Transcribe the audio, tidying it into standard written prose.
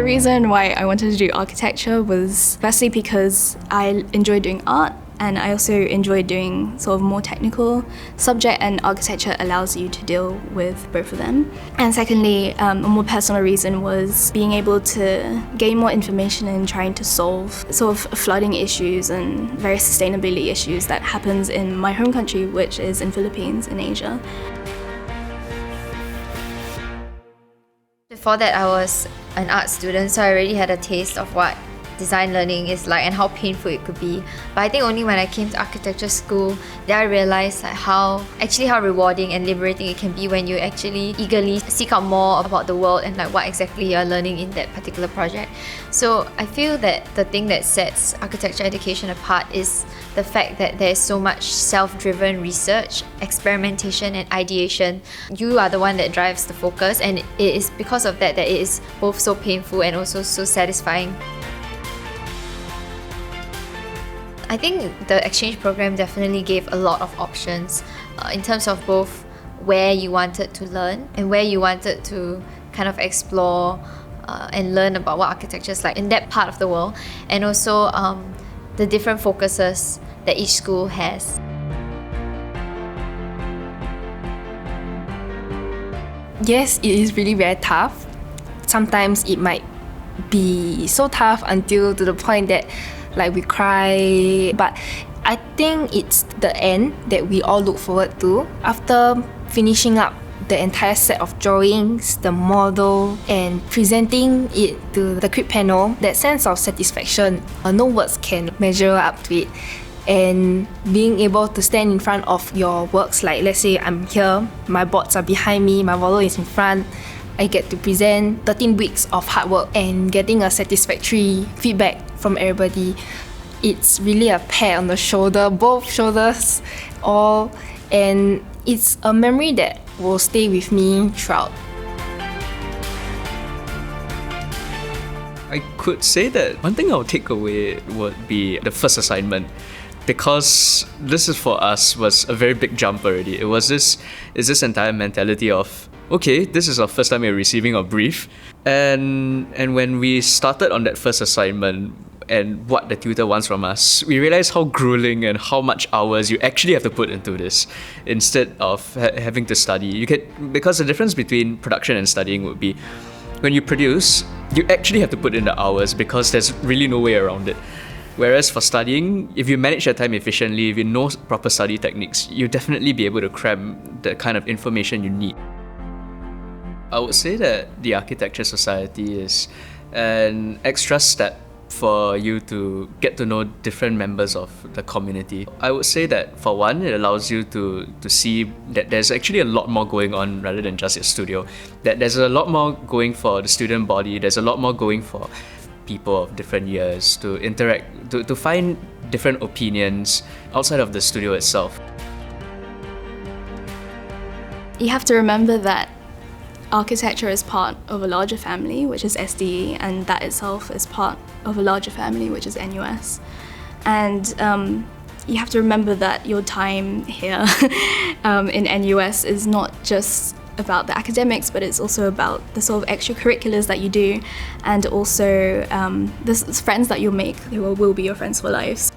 reason why I wanted to do architecture was firstly because I enjoy doing art, and I also enjoy doing sort of more technical subject, and architecture allows you to deal with both of them. And secondly, a more personal reason was being able to gain more information in trying to solve sort of flooding issues and various sustainability issues that happens in my home country, which is in Philippines in Asia. Before that, I was an art student, so I already had a taste of what design learning is like and how painful it could be. But I think only when I came to architecture school that I realized like how rewarding and liberating it can be when you actually eagerly seek out more about the world and like what exactly you're learning in that particular project. So I feel that the thing that sets architecture education apart is the fact that there's so much self-driven research, experimentation and ideation. You are the one that drives the focus, and it is because of that it is both so painful and also so satisfying. I think the exchange program definitely gave a lot of options in terms of both where you wanted to learn and where you wanted to kind of explore and learn about what architecture is like in that part of the world, and also the different focuses that each school has. Yes, it is really very tough. Sometimes it might be so tough until to the point that like we cry, but I think it's the end that we all look forward to. After finishing up the entire set of drawings, the model, and presenting it to the crit panel, that sense of satisfaction, no words can measure up to it. And being able to stand in front of your works, like let's say I'm here, my boards are behind me, my model is in front, I get to present 13 weeks of hard work and getting a satisfactory feedback from everybody. It's really a pat on the shoulder, both shoulders, all, and it's a memory that will stay with me throughout. I could say that one thing I'll take away would be the first assignment, because this is for us was a very big jump already. It was this entire mentality of, okay, this is our first time we're receiving a brief, and when we started on that first assignment and what the tutor wants from us, we realized how grueling and how much hours you actually have to put into this instead of having to study. Because the difference between production and studying would be when you produce, you actually have to put in the hours because there's really no way around it. Whereas for studying, if you manage your time efficiently, if you know proper study techniques, you'll definitely be able to cram the kind of information you need. I would say that the Architecture Society is an extra step for you to get to know different members of the community. I would say that for one, it allows you to see that there's actually a lot more going on rather than just your studio. That there's a lot more going for the student body, there's a lot more going for people of different years to interact, to find different opinions outside of the studio itself. You have to remember that architecture is part of a larger family, which is SDE, and that itself is part of a larger family, which is NUS. And you have to remember that your time here in NUS is not just about the academics, but it's also about the sort of extracurriculars that you do, and also the friends that you'll make who will be your friends for life.